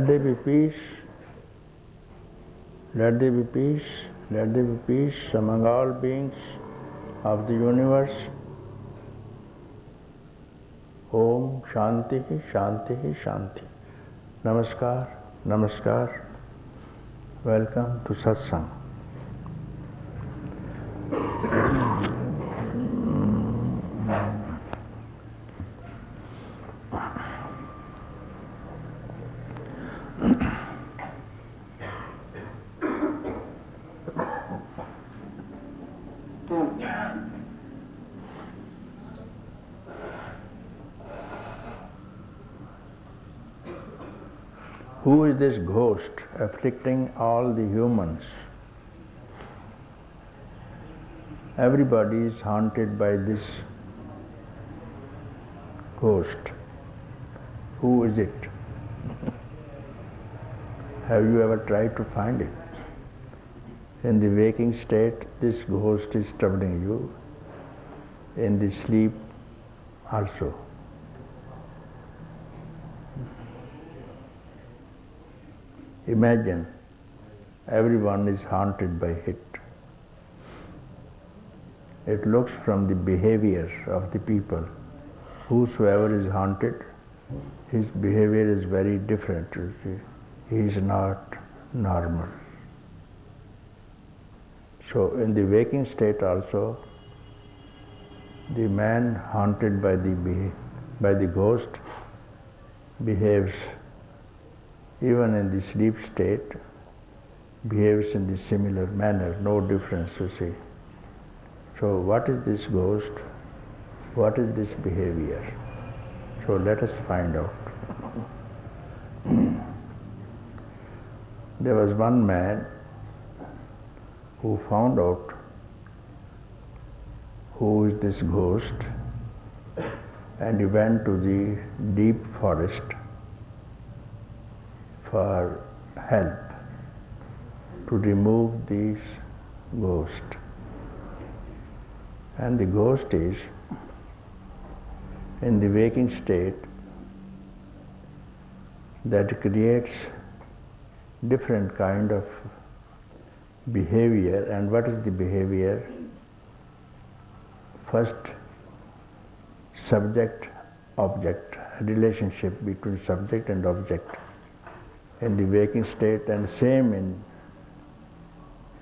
Let there be peace. Let there be peace. Let there be peace among all beings of the universe. Om Shanti, Shanti, Shanti. Namaskar, Namaskar. Welcome to Satsang. Who is this ghost afflicting all the humans? Everybody is haunted by this ghost. Who is it? Have you ever tried to find it? In the waking state, this ghost is troubling you. In the sleep also. Imagine everyone is haunted by it. It looks from the behavior of the people. Whosoever is haunted, his behavior is very different. You see. He is not normal. So in the waking state also, the man haunted by the ghost behaves, even in the sleep state, behaves in the similar manner, no difference, you see. So what is this ghost? What is this behavior? So let us find out. There was one man who found out who is this ghost, and he went to the deep forest for help to remove this ghost. And the ghost is in the waking state that creates different kind of behavior. And what is the behavior? First, subject-object, relationship between subject and object in the waking state, and same in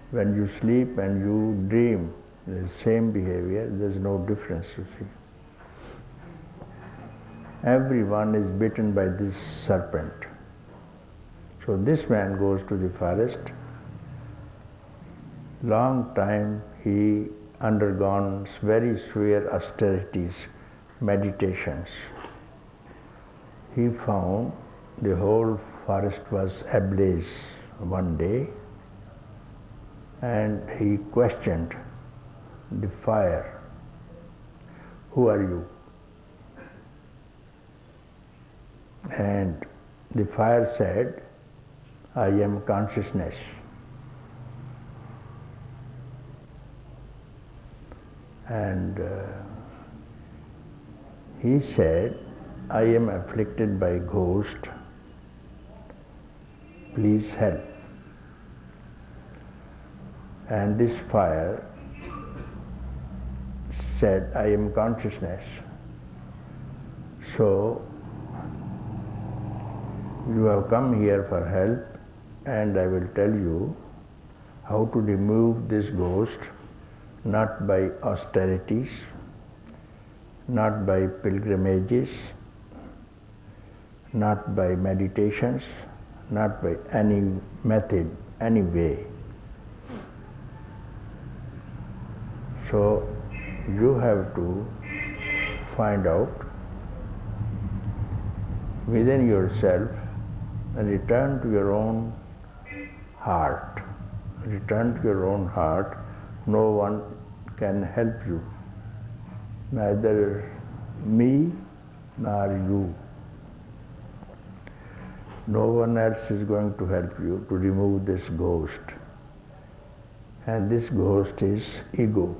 when you sleep and you dream, the same behavior, there's no difference, you see. Everyone is bitten by this serpent. So this man goes to the forest. Long time he undergone very severe austerities, meditations. He found the whole forest was ablaze one day, and he questioned the fire. Who are you? And the fire said, I am consciousness. And he said, I am afflicted by ghost. Please help. And this fire said, I am consciousness. So you have come here for help, and I will tell you how to remove this ghost, not by austerities, not by pilgrimages, not by meditations, not by any method, any way. So you have to find out within yourself and return to your own heart. Return to your own heart. No one can help you, neither me nor you. No one else is going to help you to remove this ghost. And this ghost is ego.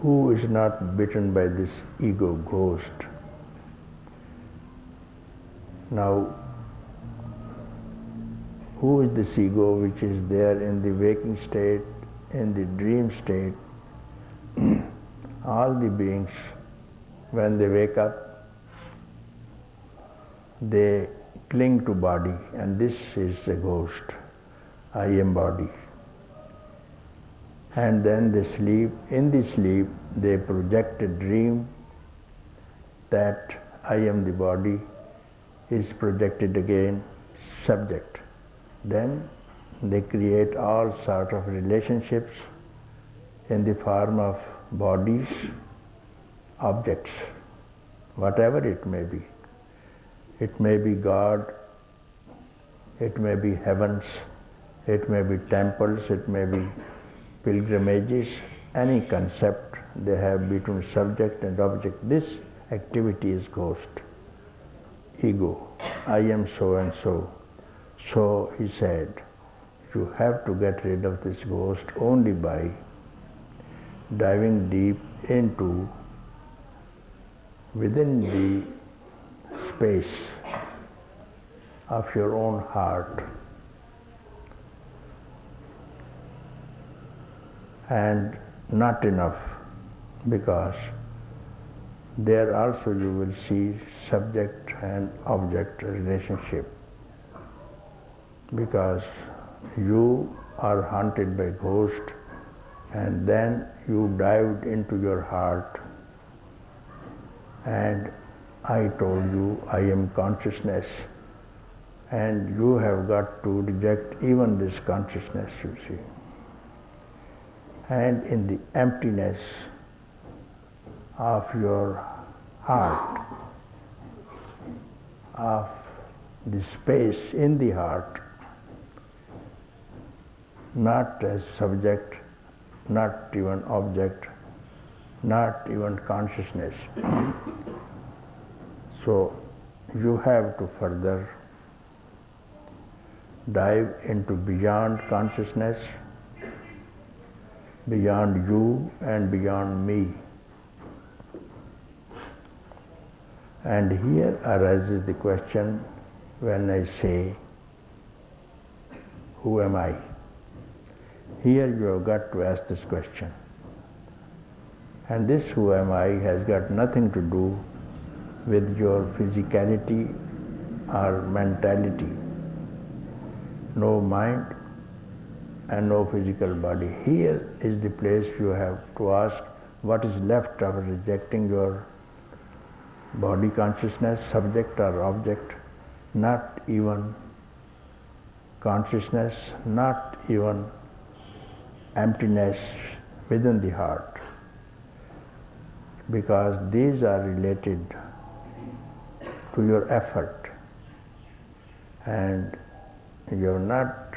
Who is not bitten by this ego ghost? Now, who is this ego which is there in the waking state, in the dream state? All the beings, when they wake up, they cling to body, and this is a ghost. I am body. And then they sleep. In the sleep, they project a dream that I am the body is projected again, subject. Then they create all sort of relationships in the form of bodies, objects, whatever it may be. It may be God, it may be heavens, it may be temples, it may be pilgrimages, any concept they have between subject and object. This activity is ghost, ego. I am so and so. So he said, you have to get rid of this ghost only by diving deep into within the space of your own heart. And not enough, because there also you will see subject and object relationship, because you are haunted by ghost and then you dived into your heart and I told you I am consciousness, and you have got to reject even this consciousness, you see. And in the emptiness of your heart, of the space in the heart, not as subject, not even object, not even consciousness. So you have to further dive into beyond consciousness, beyond you and beyond me. And here arises the question when I say, who am I? Here you have got to ask this question. And this who am I has got nothing to do with your physicality or mentality. No mind and no physical body. Here is the place you have to ask what is left after rejecting your body consciousness, subject or object, not even consciousness, not even emptiness within the heart, because these are related to your effort, and you have not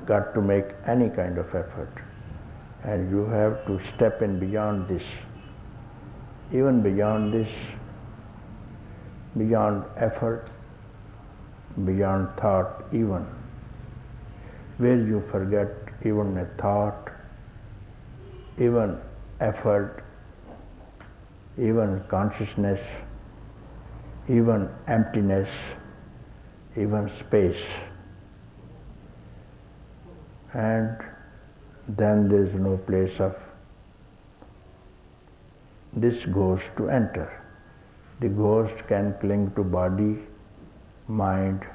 got to make any kind of effort, and you have to step in beyond this, even beyond this, beyond effort, beyond thought even, where you forget even a thought, even effort, even consciousness, even emptiness, even space. And then there is no place of this ghost to enter. The ghost can cling to body, mind,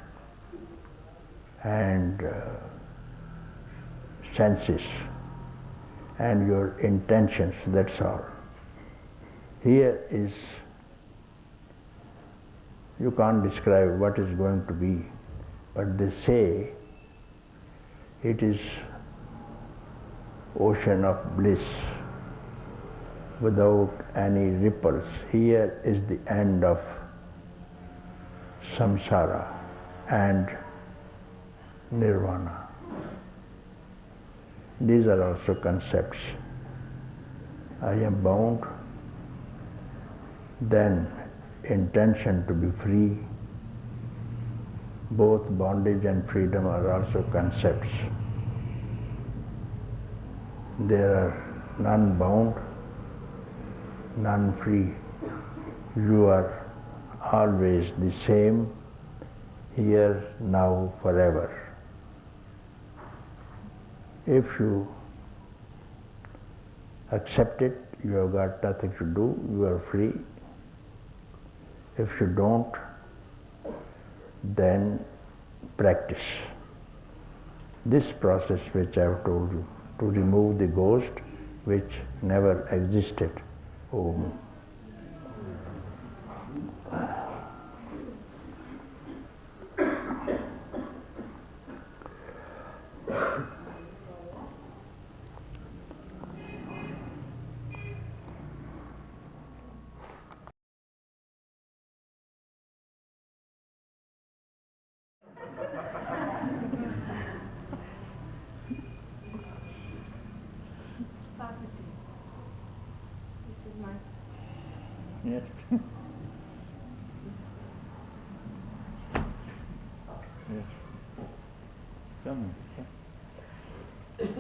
and senses, and your intentions, that's all. Here is, you can't describe what is going to be, but they say it is ocean of bliss without any ripples. Here is the end of samsara and nirvana. These are also concepts. I am bound, then intention to be free. Both bondage and freedom are also concepts. There are none bound, none free. You are always the same, here, now, forever. If you accept it, you have got nothing to do, you are free. If you don't, then practice this process which I have told you, to remove the ghost which never existed. Om. Yes. Yes. Come. This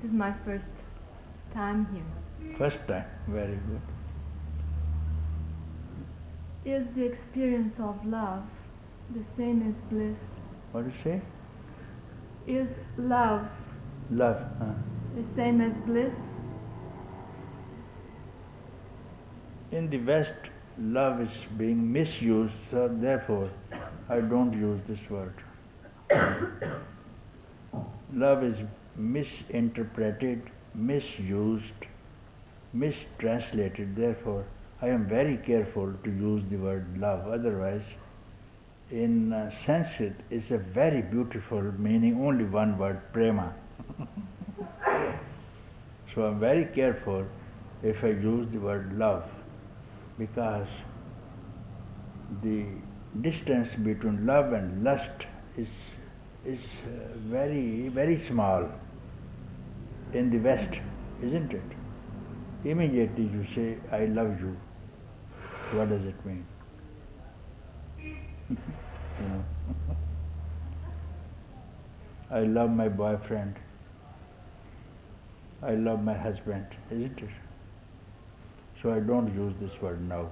is my first time here. First time, very good. Is the experience of love the same as bliss? What do you say? Is love Love. the same as bliss? In the West, love is being misused, so therefore I don't use this word. Love is misinterpreted, misused, mistranslated, therefore I am very careful to use the word love. Otherwise, in Sanskrit, it's a very beautiful meaning, only one word, prema. So I'm very careful if I use the word love, because the distance between love and lust is very, very small in the West, isn't it? Immediately you say, I love you. What does it mean? You know. I love my boyfriend. I love my husband, isn't it? So I don't use this word now.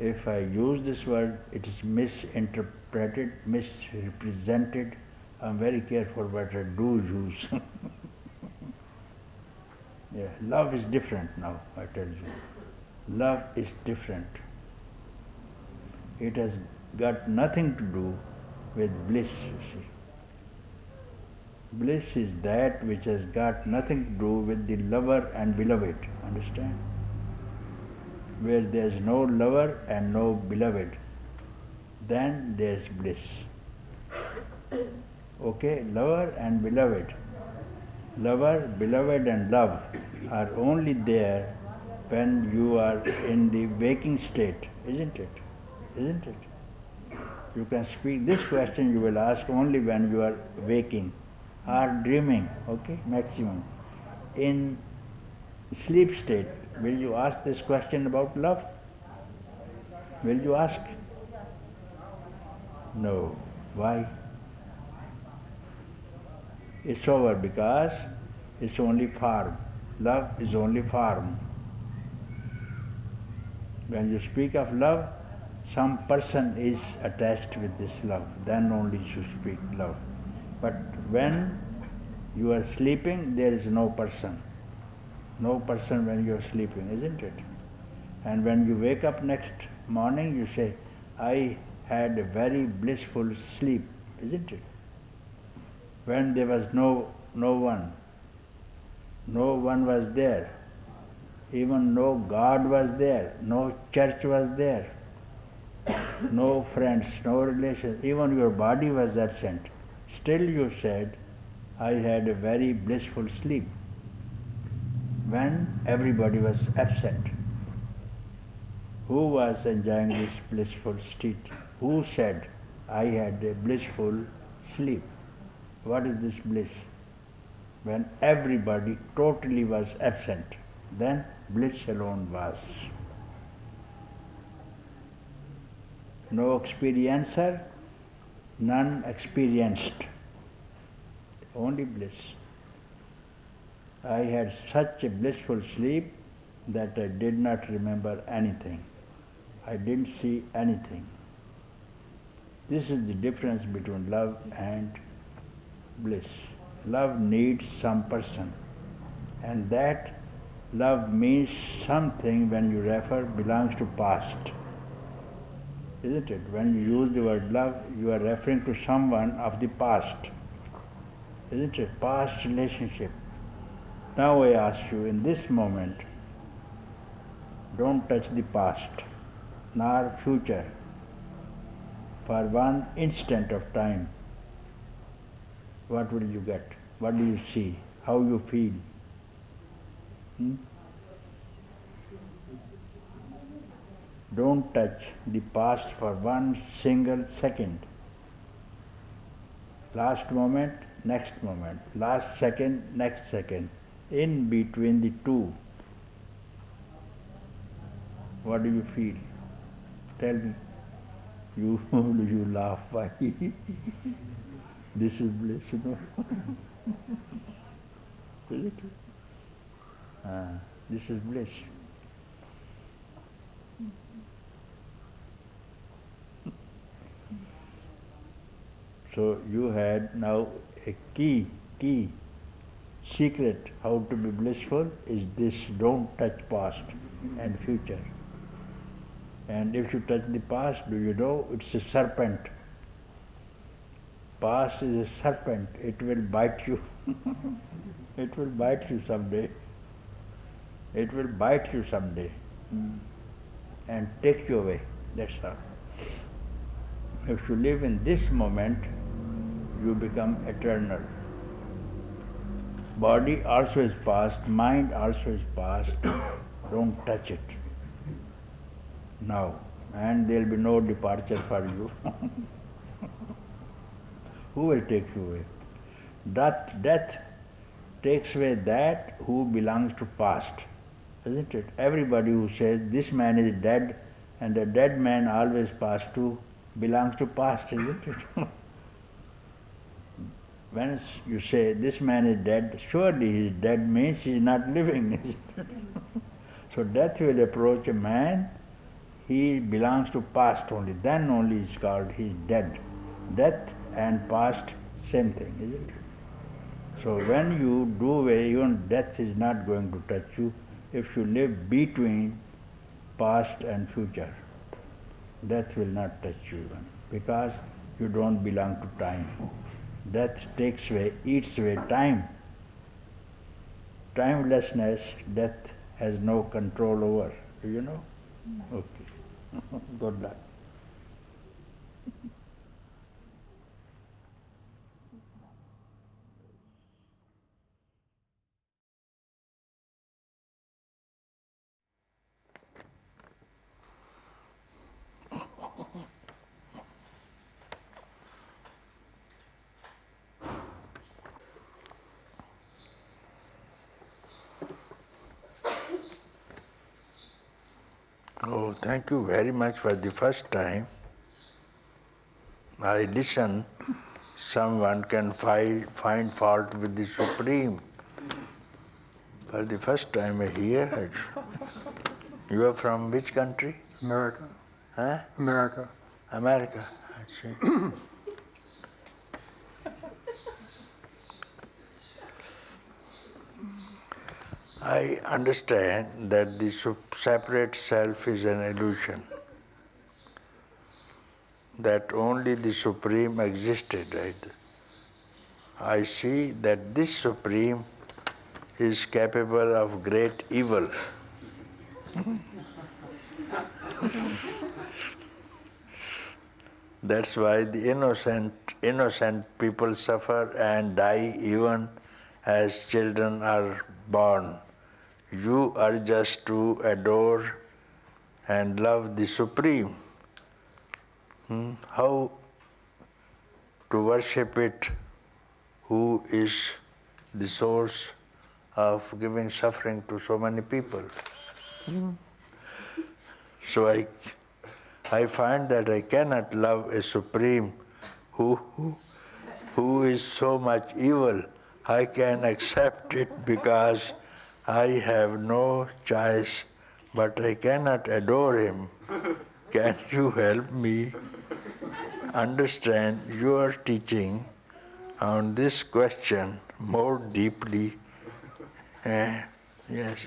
If I use this word, it is misinterpreted, misrepresented. I'm very careful what I do use. Yeah, love is different now, I tell you. Love is different. It has got nothing to do with bliss, you see. Bliss is that which has got nothing to do with the lover and beloved, understand? Where there is no lover and no beloved, then there is bliss. Okay, lover and beloved. Lover, beloved and love are only there when you are in the waking state, isn't it? Isn't it? You can speak this question, you will ask only when you are waking or dreaming, okay, maximum. In sleep state, will you ask this question about love? Will you ask? No. Why? It's over because it's only form. Love is only form. When you speak of love, some person is attached with this love, then only you speak love. But when you are sleeping, there is no person. No person when you are sleeping, isn't it? And when you wake up next morning, you say, I had a very blissful sleep, isn't it? When there was no one was there, even no God was there, no church was there, no friends, no relations, even your body was absent. Still you said, I had a very blissful sleep. When everybody was absent, who was enjoying this blissful state? Who said, I had a blissful sleep? What is this bliss? When everybody totally was absent, then bliss alone was. No experiencer, none experienced. only bliss. I had such a blissful sleep that I did not remember anything. I didn't see anything. This is the difference between love and bliss. Love needs some person, and that love means something when you refer belongs to past. Isn't it? When you use the word love, you are referring to someone of the past. Isn't it? Past relationship. Now I ask you, in this moment, don't touch the past, nor future, for one instant of time. What will you get? What do you see? How you feel? Don't touch the past for one single second. Last moment, next moment. Last second, next second. In between the two, what do you feel? Tell me. You laugh. Why? This is bliss, you know. Is it? This is bliss. So you had now a key, secret how to be blissful is this: don't touch past and future. And if you touch the past, do you know it's a serpent? Past is a serpent, it will bite you. It will bite you someday. It will bite you someday and take you away. That's all. If you live in this moment, you become eternal. Body also is past, mind also is past. Don't touch it now, and there will be no departure for you. Who will take you away? Death takes away that who belongs to past, isn't it? Everybody who says this man is dead, and a dead man always past too, belongs to past, isn't it? When you say this man is dead, surely he is dead means he is not living, isn't it? So death will approach a man, he belongs to past only, then only is called he is dead. Death and past, same thing, isn't it? So when you do away, even death is not going to touch you if you live between past and future. Death will not touch you even, because you don't belong to time. Death takes away, eats away time. Timelessness, death has no control over. Do you know? Okay. Good luck. Oh, thank you very much for the first time. I listen, someone can find fault with the Supreme. For the first time I hear it. You are from which country? America. Huh? America. America, I see. I understand that the separate self is an illusion, that only the Supreme existed, right? I see that this Supreme is capable of great evil. That's why the innocent people suffer and die even as children are born. You are just to adore and love the Supreme. How to worship it, who is the source of giving suffering to so many people. So I find that I cannot love a Supreme who who is so much evil, I can accept it because I have no choice, but I cannot adore him. Can you help me understand your teaching on this question more deeply? Yes, yes.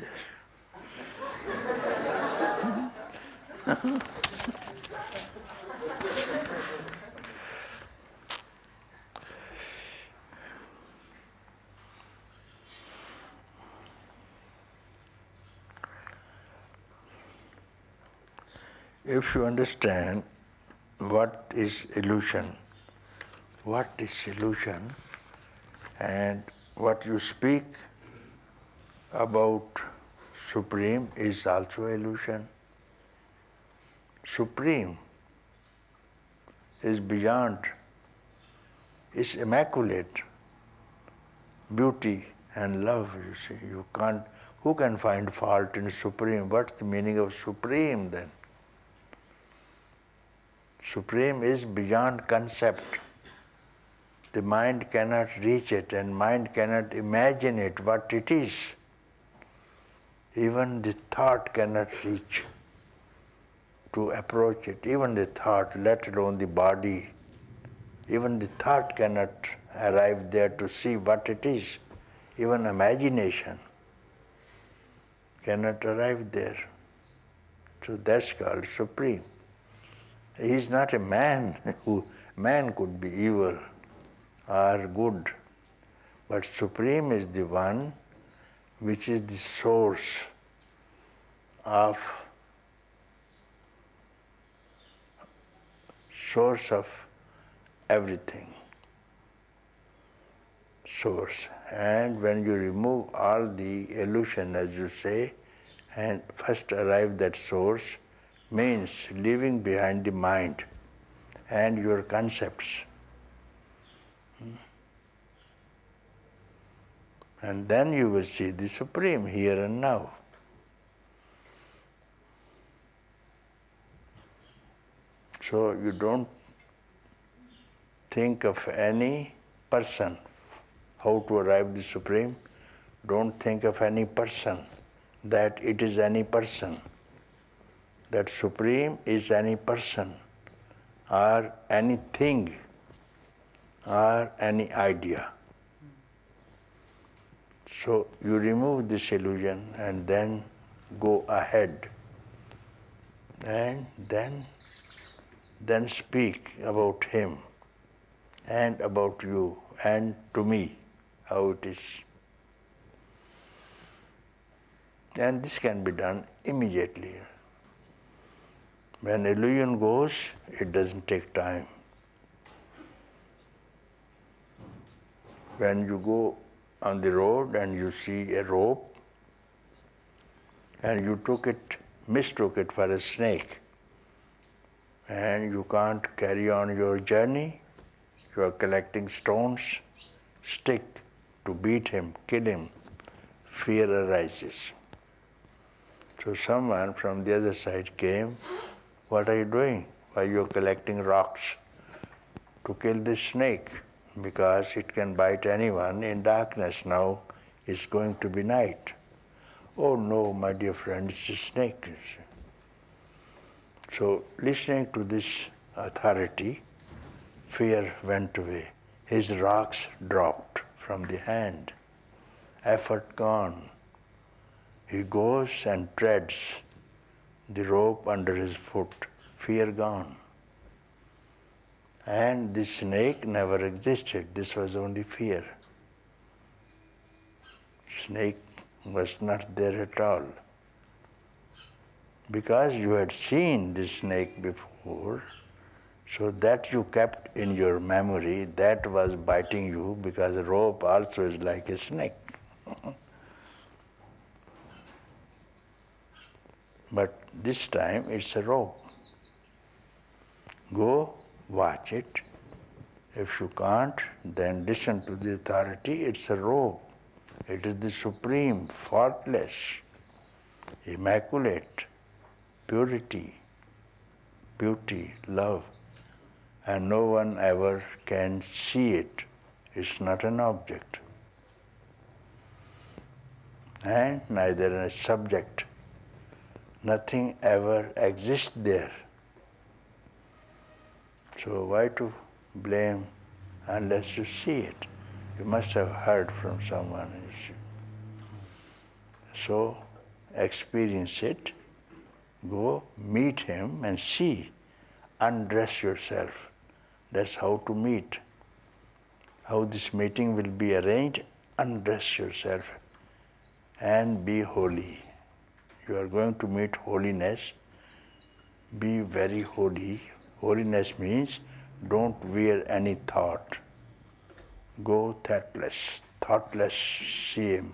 If you understand what is illusion, and what you speak about Supreme is also illusion. Supreme is beyond, is immaculate beauty and love, you see. You can't, who can find fault in Supreme? What's the meaning of Supreme then? Supreme is beyond concept. The mind cannot reach it and mind cannot imagine it, what it is. Even the thought cannot reach to approach it. Even the thought, let alone the body, even the thought cannot arrive there to see what it is. Even imagination cannot arrive there. So that's called Supreme. He is not a man man could be evil or good, but Supreme is the one which is the source of everything. Source. And when you remove all the illusion, as you say, and first arrive that source, means leaving behind the mind and your concepts. And then you will see the Supreme here and now. So you don't think of any person how to arrive the Supreme. Don't think of any person that it is any person. That Supreme is any person or anything or any idea. So you remove this illusion and then go ahead and then speak about him and about you and to me, how it is. And this can be done immediately. When illusion goes, it doesn't take time. When you go on the road and you see a rope and you mistook it for a snake, and you can't carry on your journey, you are collecting stones, stick to beat him, kill him, fear arises. So someone from the other side came, what are you doing? Why you are collecting rocks? To kill this snake, because it can bite anyone in darkness. Now it's going to be night. Oh no, my dear friend, it's a snake. So listening to this authority, fear went away. His rocks dropped from the hand. Effort gone. He goes and treads the rope under his foot. Fear gone. And the snake never existed. This was only fear. Snake was not there at all. Because you had seen this snake before, so that you kept in your memory, that was biting you, because a rope also is like a snake. But this time it's a rope. Go, watch it. If you can't, then listen to the authority. It's a rope. It is the Supreme, faultless, immaculate, purity, beauty, love. And no one ever can see it It's not an object. And neither a subject. Nothing ever exists there. So why to blame unless you see it? You must have heard from someone. So experience it, go meet him and see. Undress yourself. That's how to meet. How this meeting will be arranged, undress yourself and be holy. You are going to meet holiness. Be very holy. Holiness means don't wear any thought. Go thoughtless shame.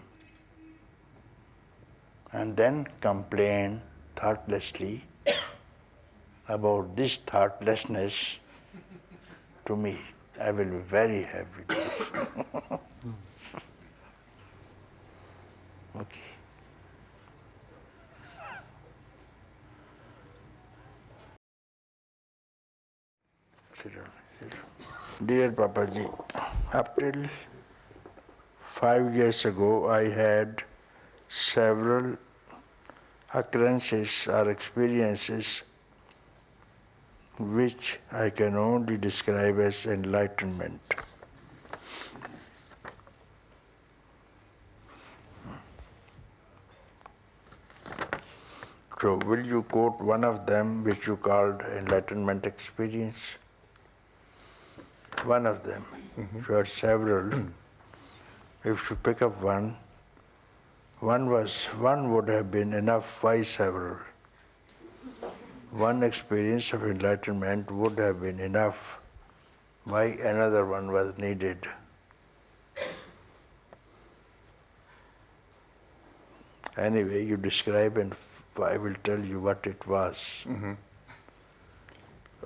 And then complain thoughtlessly about this thoughtlessness to me. I will be very happy. Okay. Sit down, sit down. Dear Papaji, up till 5 years ago, I had several occurrences or experiences which I can only describe as enlightenment. So, will you quote one of them which you called enlightenment experience? One of them. You had several. If you pick up one would have been enough. Why several? One experience of enlightenment would have been enough. Why another one was needed? Anyway, you describe and I will tell you what it was.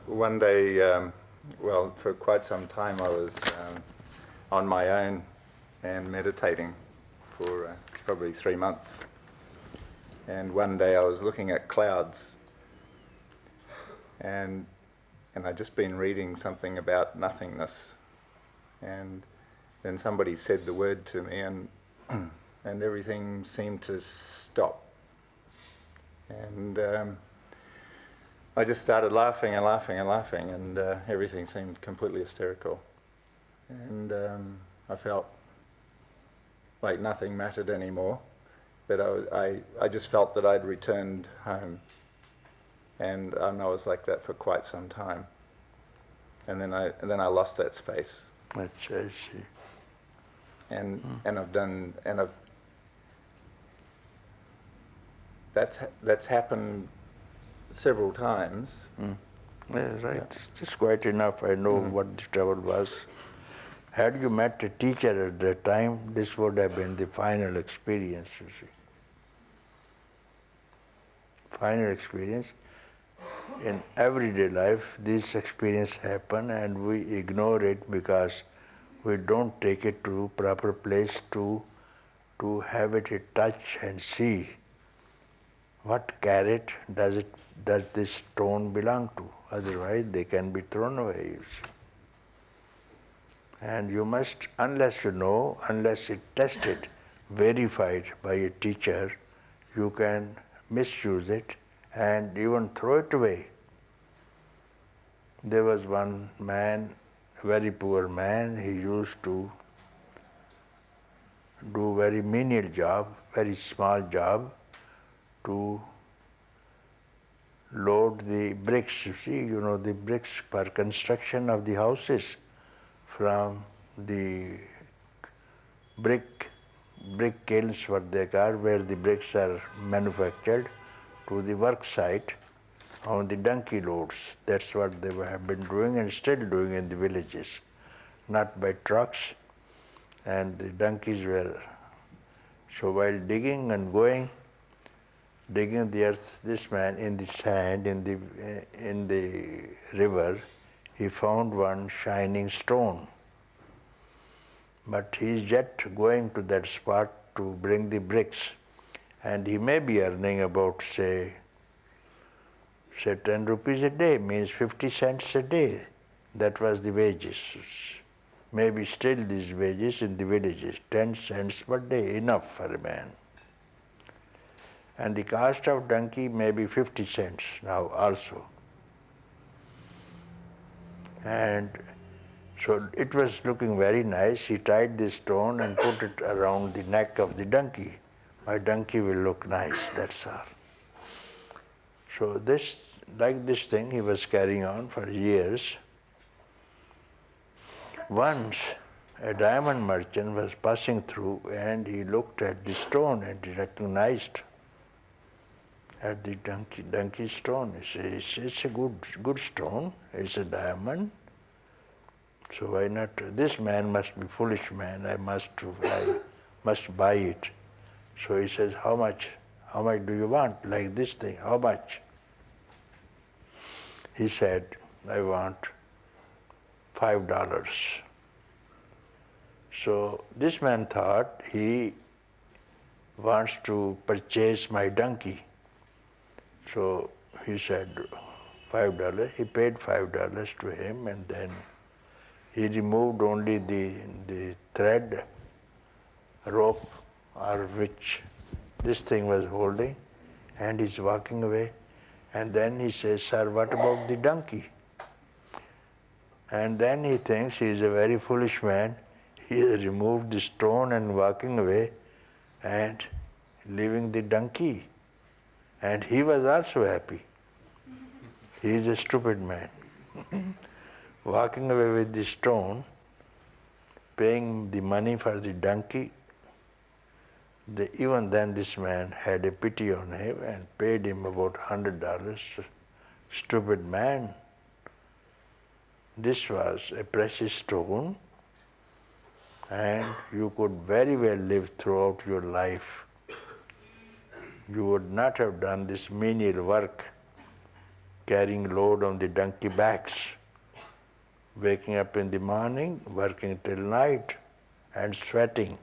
One day, well, for quite some time I was on my own and meditating for probably 3 months. And one day I was looking at clouds and I'd just been reading something about nothingness. And then somebody said the word to me and everything seemed to stop. And I just started laughing and laughing and laughing, and everything seemed completely hysterical. And I felt like nothing mattered anymore, that I just felt that I'd returned home. And I was like that for quite some time. And then I lost that space. I see. And that's happened several times. Yeah, right. Yeah. It's quite enough. I know what the trouble was. Had you met a teacher at that time, this would have been the final experience, you see. Final experience. In everyday life, this experience happen and we ignore it because we don't take it to proper place to have it a touch and see what carrot does this stone belong to. Otherwise, they can be thrown away. You see. And you must, unless it tested, verified by a teacher, you can misuse it and even throw it away. There was one man, a very poor man, he used to do very menial job, very small job, to load the bricks, you see, the bricks for construction of the houses from the brick kilns, what they call, where the bricks are manufactured, to the work site on the donkey loads. That's what they have been doing and still doing in the villages, not by trucks. And the donkeys were, so while digging the earth, this man in the sand, in the river, he found one shining stone. But he is yet going to that spot to bring the bricks. And he may be earning about, say 10 rupees a day, means 50 cents a day. That was the wages. Maybe still these wages in the villages, 10 cents per day, enough for a man. And the cost of donkey may be 50 cents now also. And so it was looking very nice. He tied this stone and put it around the neck of the donkey. My donkey will look nice, that's all. So this, like this thing, he was carrying on for years. Once a diamond merchant was passing through and he looked at the stone and he recognized at the donkey stone. He says, it's a good stone, it's a diamond. So why not? This man must be foolish man. I must buy it. So he says, how much? How much do you want? Like this thing, how much? He said, I want $5. So this man thought he wants to purchase my donkey. So he said, $5. He paid $5 to him, and then he removed only the thread, rope, or which this thing was holding, and he's walking away. And then he says, sir, what about the donkey? And then he thinks he is a very foolish man. He has removed the stone and walking away and leaving the donkey. And he was also happy. He is a stupid man. Walking away with the stone, paying the money for the donkey. Even then this man had a pity on him and paid him about $100. Stupid man. This was a precious stone, and you could very well live throughout your life. You would not have done this menial work, carrying load on the donkey backs, waking up in the morning, working till night, and sweating.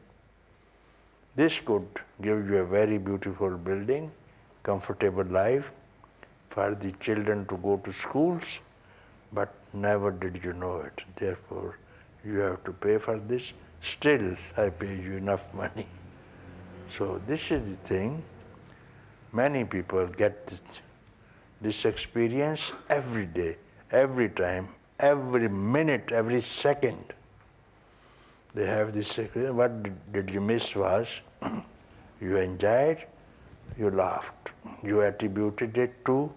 This could give you a very beautiful building, comfortable life, for the children to go to schools, but never did you know it. Therefore, you have to pay for this. Still, I pay you enough money. So this is the thing. Many people get this experience every day, every time, every minute, every second. They have this experience. What did you miss was, you enjoyed, you laughed. You attributed it to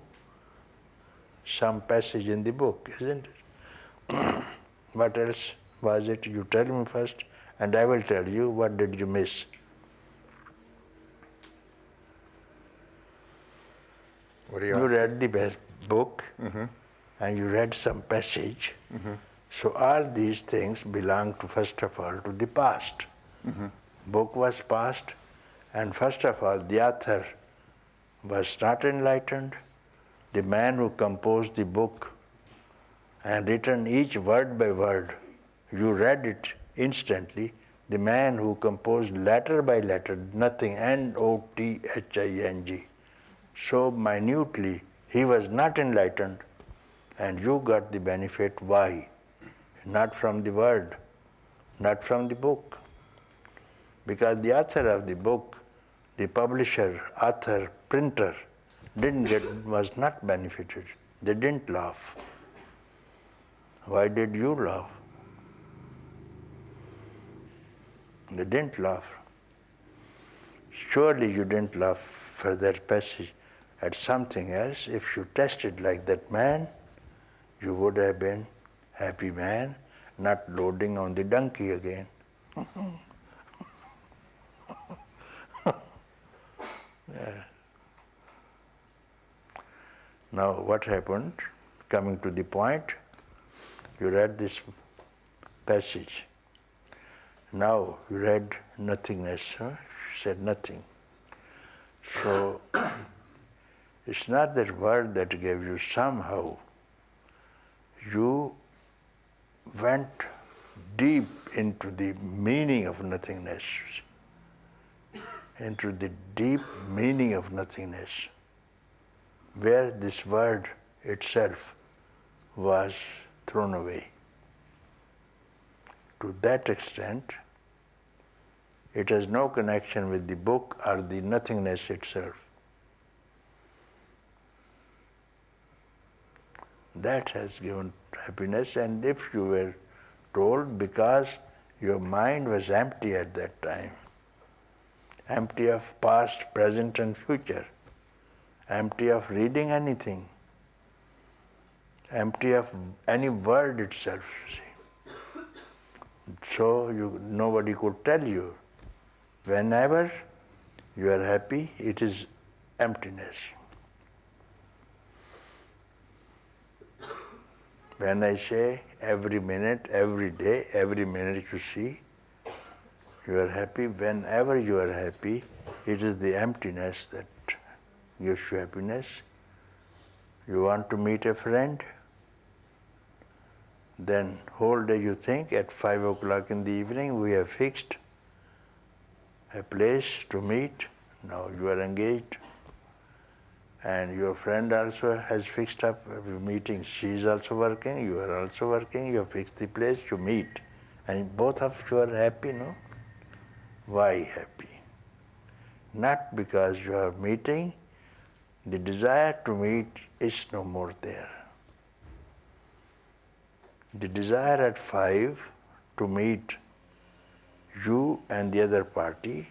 some passage in the book, isn't it? What else was it? You tell me first, and I will tell you what did you miss. What do you You ask? read the book, and you read some passage. So all these things belong to, first of all, to the past. Book was past, and first of all, the author was not enlightened. The man who composed the book and written each word by word, you read it instantly. The man who composed letter by letter, nothing, Nothing, so minutely, he was not enlightened, and you got the benefit. Why? Not from the word, not from the book. Because the author of the book, the publisher, author, printer, was not benefited. They didn't laugh. Why did you laugh? They didn't laugh. Surely you didn't laugh for that passage. At something else, if you tested like that man, you would have been happy man, not loading on the donkey again. Yeah. Now what happened? Coming to the point, you read this passage. Now you read nothingness, huh? You said nothing. So it's not that word that gave you. Somehow you went deep into the meaning of nothingness, into the deep meaning of nothingness, where this word itself was thrown away. to that extent, it has no connection with the book or the nothingness itself. That has given happiness, and if you were told because your mind was empty at that time, empty of past, present and future, empty of reading anything, empty of any word itself, you see. So nobody could tell you. Whenever you are happy, it is emptiness. When I say every minute, every day, every minute you see, you are happy. Whenever you are happy, it is the emptiness that gives you happiness. You want to meet a friend, then whole day you think at 5 o'clock in the evening we have fixed a place to meet. Now you are engaged. And your friend also has fixed up a meeting. She is also working, you are also working, you have fixed the place, you meet. And both of you are happy, no? Why happy? Not because you are meeting, the desire to meet is no more there. The desire at 5 to meet you and the other party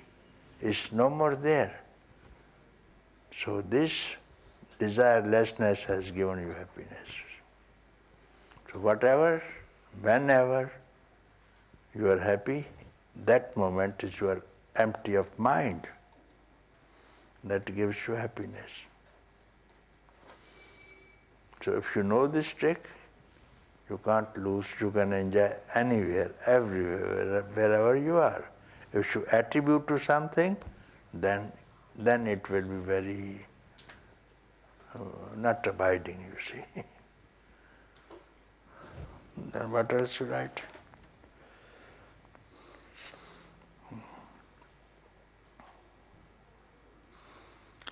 is no more there. So this desirelessness has given you happiness. So whatever, whenever you are happy, that moment is you are empty of mind. That gives you happiness. So if you know this trick, you can't lose, you can enjoy anywhere, everywhere, wherever you are. If you attribute to something, then it will be very not abiding, you see. Then what else to write?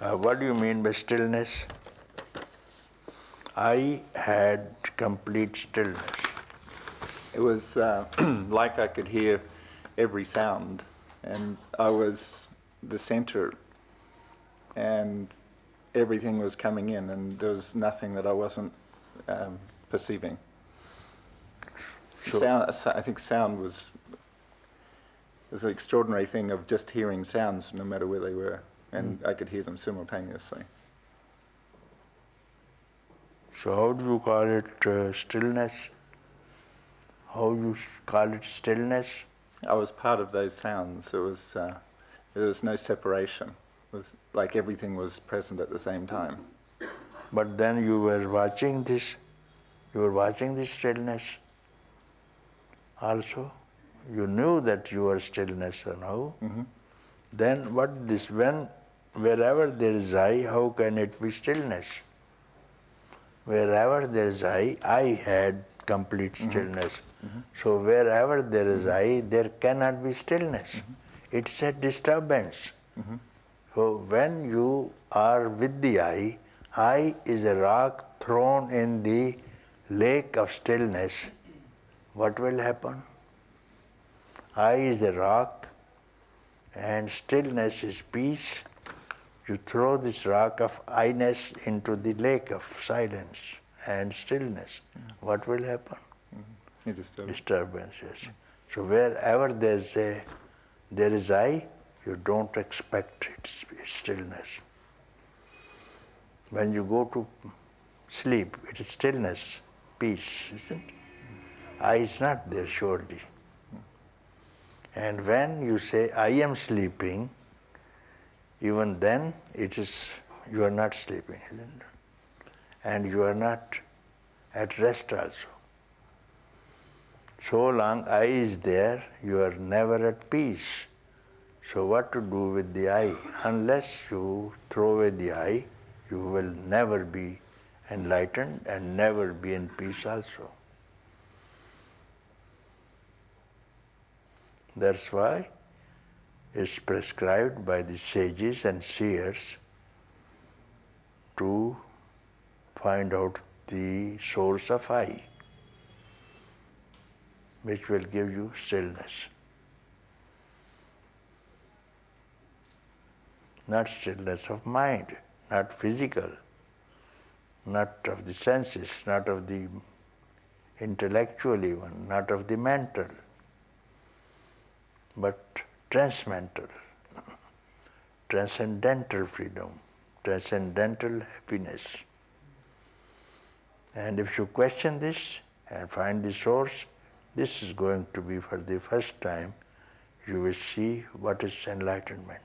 What do you mean by stillness? I had complete stillness. It was like I could hear every sound, and I was the center, and everything was coming in, and there was nothing that I wasn't perceiving. So- Sound, I think sound was an extraordinary thing of just hearing sounds no matter where they were, and I could hear them simultaneously. So how do you call it stillness? How you call it stillness? I was part of those sounds. There was no separation. It was like everything was present at the same time. But then you were watching this stillness also. You knew that you were stillness or no. Mm-hmm. Then wherever there is I, how can it be stillness? Wherever there is I had complete stillness. Mm-hmm. So wherever there is I, there cannot be stillness. Mm-hmm. It's a disturbance. Mm-hmm. So when you are with the I is a rock thrown in the lake of stillness, what will happen? I is a rock and stillness is peace. You throw this rock of I-ness into the lake of silence and stillness. What will happen? You disturb. Disturbance, yes. So wherever there is I, you don't expect its stillness. When you go to sleep, it is stillness, peace, isn't it? I is not there surely. And when you say, I am sleeping, even then you are not sleeping, isn't it? And you are not at rest also. So long I is there, you are never at peace. So what to do with the I? Unless you throw away the I, you will never be enlightened and never be in peace also. That's why it's prescribed by the sages and seers to find out the source of I. which will give you stillness. Not stillness of mind, not physical, not of the senses, not of the intellectual even, not of the mental, but transcendental, transcendental freedom, transcendental happiness. And if you question this and find the source, this is going to be for the first time you will see what is enlightenment.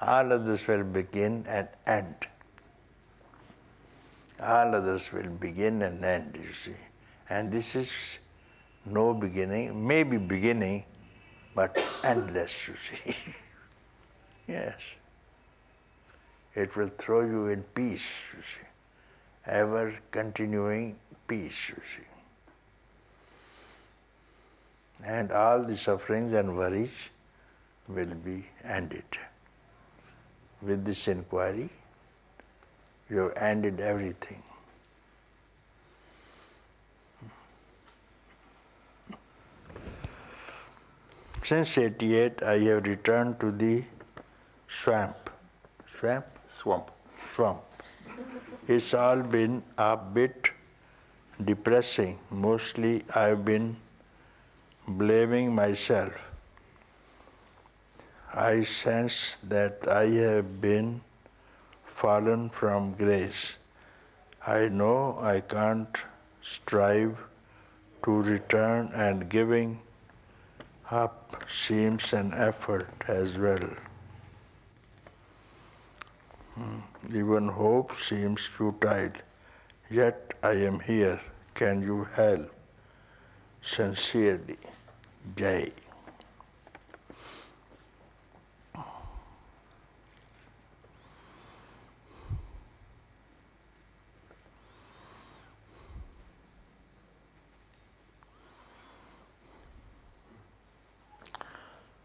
All others will begin and end. All others will begin and end, you see. And this is no beginning, maybe beginning, but endless, you see. Yes. It will throw you in peace, you see. Ever continuing peace, you see. And all the sufferings and worries will be ended. With this inquiry, you have ended everything. Since 88, I have returned to the swamp. Swamp? Swamp. Swamp. It's all been a bit depressing. Mostly I've been blaming myself. I sense that I have been fallen from grace. I know I can't strive to return, and giving up seems an effort as well. Even hope seems futile. Yet I am here. Can you help? Sincerely, Jai.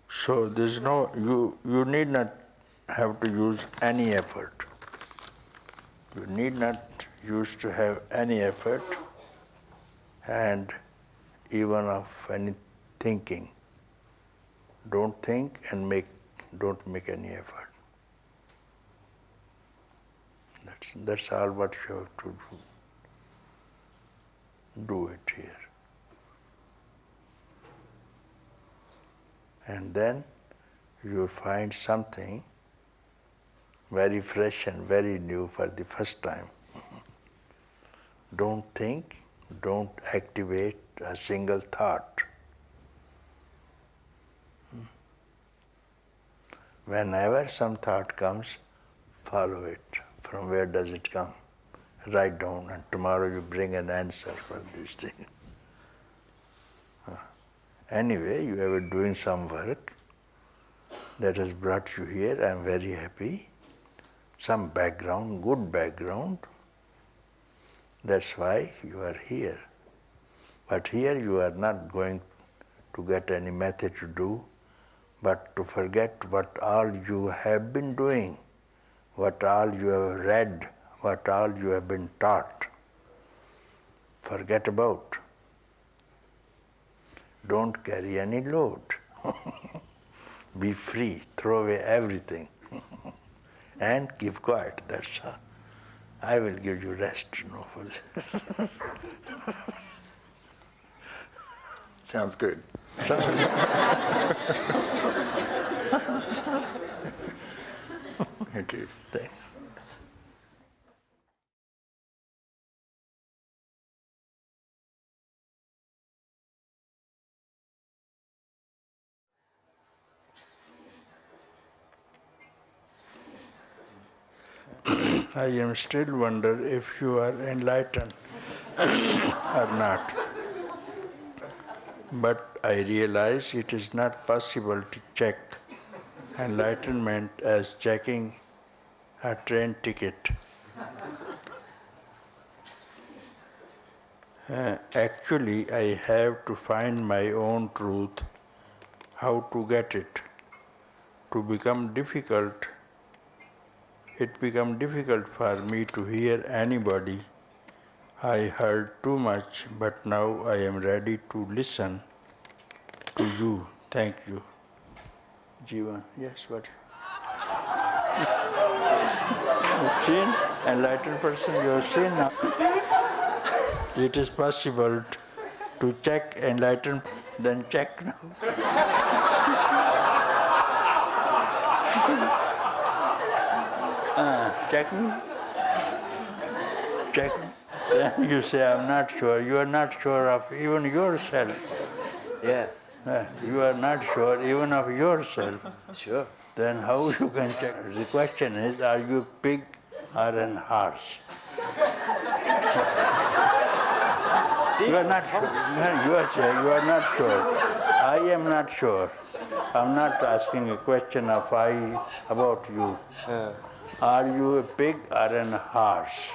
So there's no, you need not have to use any effort. You need not use to have any effort and even of any thinking. Don't think and don't make any effort. That's all what you have to do. Do it here. And then you will find something very fresh and very new for the first time. Don't think, don't activate a single thought. Whenever some thought comes, follow it. From where does it come? Write down, and tomorrow you bring an answer for this thing. Anyway, you are doing some work that has brought you here. I am very happy. Some background, good background. That's why you are here. But here you are not going to get any method to do, but to forget what all you have been doing, what all you have read, what all you have been taught. Forget about. Don't carry any load. Be free, throw away everything. And keep quiet, that's all. I will give you rest, no. Sounds good. Thank you. Thank I am still wonder if you are enlightened or not. But I realize it is not possible to check enlightenment as checking a train ticket. Actually, I have to find my own truth, how to get it. To become difficult, it becomes difficult for me to hear anybody I heard too much, but now I am ready to listen to you. Thank you. Jivan, yes, what? You've seen? Enlightened person, you have seen now. It is possible to check enlightened, then check now. Check me. Check me. Then you say, I'm not sure. You are not sure of even yourself. Yeah, You are not sure even of yourself. sure. Then how you can check? The question is, are you pig or an horse? You are not sure. You are saying you are not sure. I am not sure. I'm not asking a question of I about you. Are you a pig or an horse?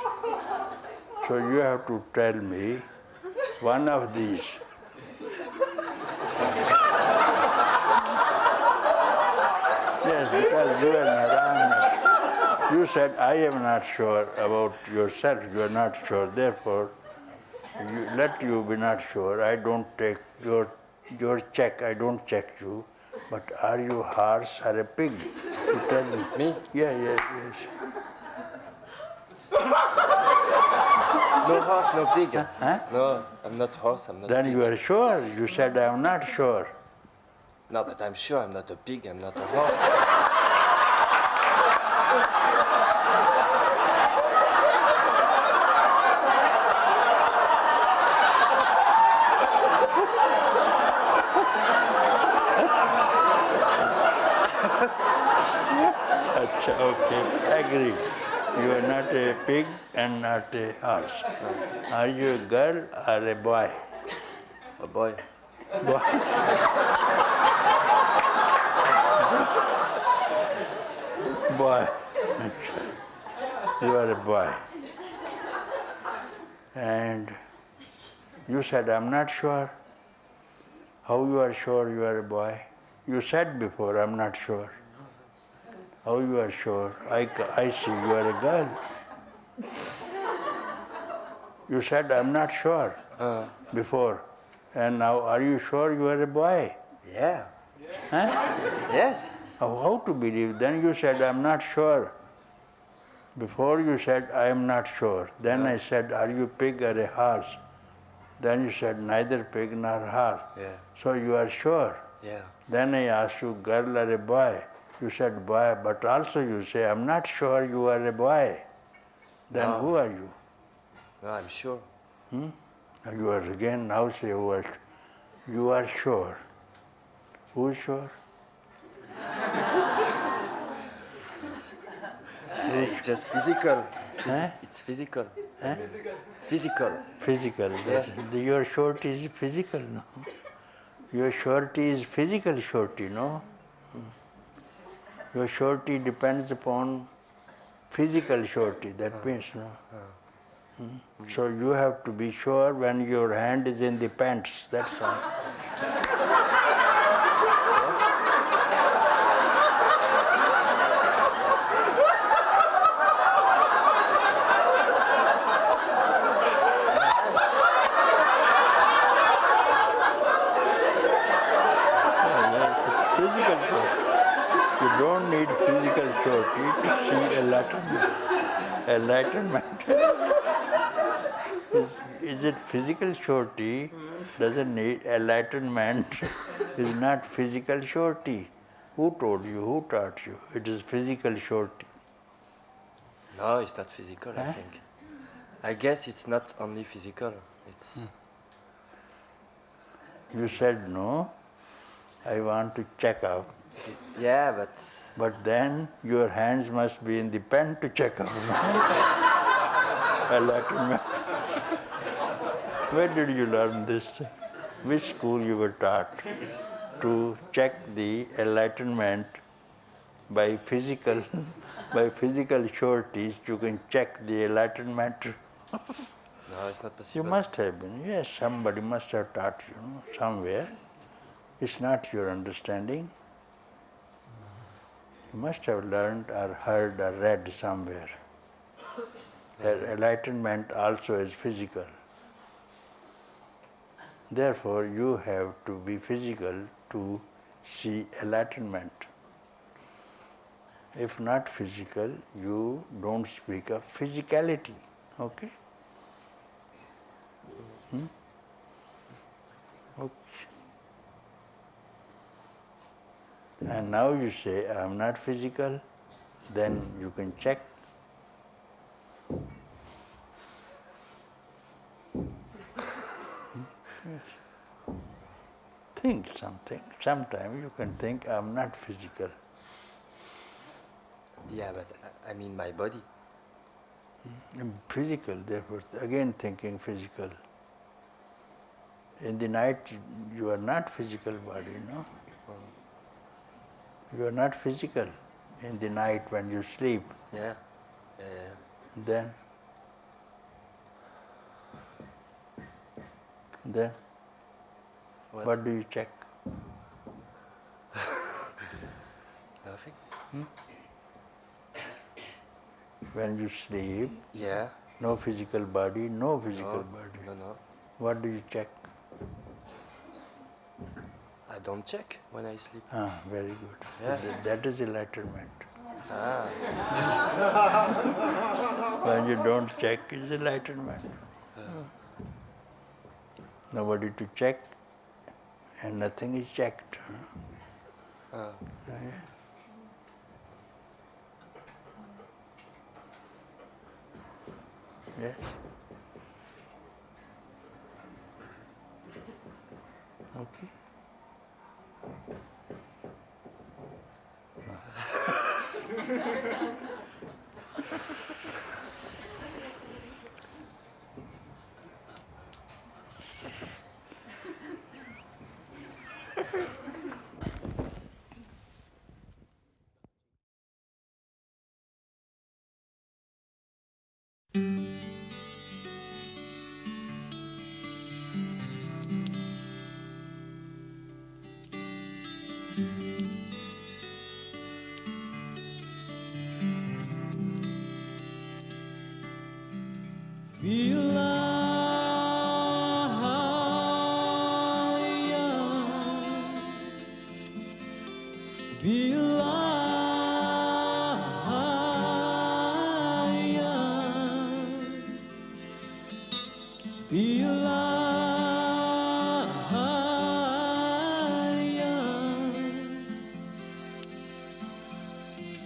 So you have to tell me one of these. Yes, because you are not, I am not. You said I am not sure about yourself. You are not sure. Therefore, let you be not sure. I don't take your check. I don't check you. But are you horse or a pig? You tell me. Me? Yeah, yes. No horse, no pig. Huh? No, I'm not horse, I'm not Then pig. you are sure. You said I am not sure. No, but I'm sure I'm not a pig, I'm not a horse. Okay, agree. You are not a pig and not a horse. Are you a girl or a boy? A boy. Boy. Boy. You are a boy. And you said, I'm not sure. How you are sure you are a boy? You said before, I'm not sure. How you are sure? I see you are a girl. You said, I'm not sure before. And now, are you sure you are a boy? Yeah. Huh? Yes. How to believe? Then you said, I'm not sure. Before you said, I am not sure. Then I said, are you pig or a horse? Then you said, neither pig nor horse. Yeah. So you are sure. Yeah. Then I asked you, girl or a boy? You said boy, but also you say, I'm not sure you are a boy. Then No. who are you? No, I'm sure. You are again now say you are sure. Who is sure? It's just physical. Huh? It's physical. Huh? Physical. Physical. Yeah. Your surety is physical, no? Your surety is physical surety, no? Your surety depends upon physical surety, that means, no? So you have to be sure when your hand is in the pants, that's all. Physical surety. You don't need physical surety to see enlightenment. Enlightenment. Is it physical surety? Doesn't need enlightenment. Is not physical surety. Who told you? Who taught you? It is physical surety. No, it's not physical, I think. I guess it's not only physical. It's You said no. I want to check out. yeah, but But then your hands must be in the pen to check out. Enlightenment. Where did you learn this? Which school you were taught to check the enlightenment by physical sureties? You can check the enlightenment. no, it's not You possible. must have been. Yes, somebody must have taught you somewhere. It's not your understanding. You must have learned or heard or read somewhere. that enlightenment also is physical. Therefore, you have to be physical to see enlightenment. If not physical, you don't speak of physicality. Okay? Okay. And now you say, I am not physical, then you can check. Yes. Think something. Sometime you can think, I am not physical. Yeah, but I mean my body. Physical, therefore, again thinking physical. In the night, you are not physical body, no? You are not physical in the night when you sleep. Yeah. Then what do you check? Nothing. When you sleep, Yeah. no physical body, no physical body. No. What do you check? I don't check when I sleep. Ah, very good. Yeah. That is enlightenment. Ah. When you don't check, is enlightenment. Nobody to check, and nothing is checked. Yes. Okay.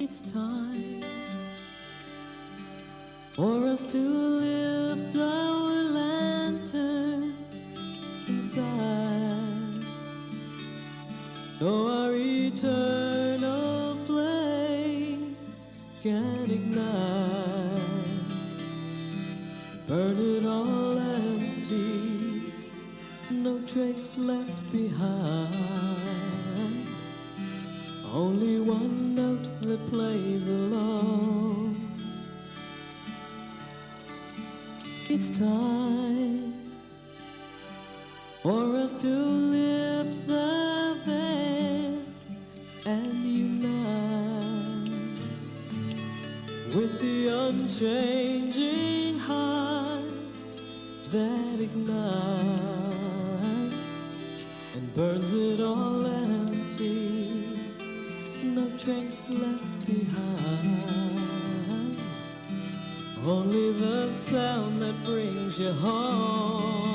It's time for us to lift our lantern inside, so our eternal flame can ignite. Burn it all empty, no trace left behind. Only one note that plays alone. It's time for us to lift the veil and unite with the unchanging heart that ignites and burns it all empty. No trace left behind, only the sound that brings you home.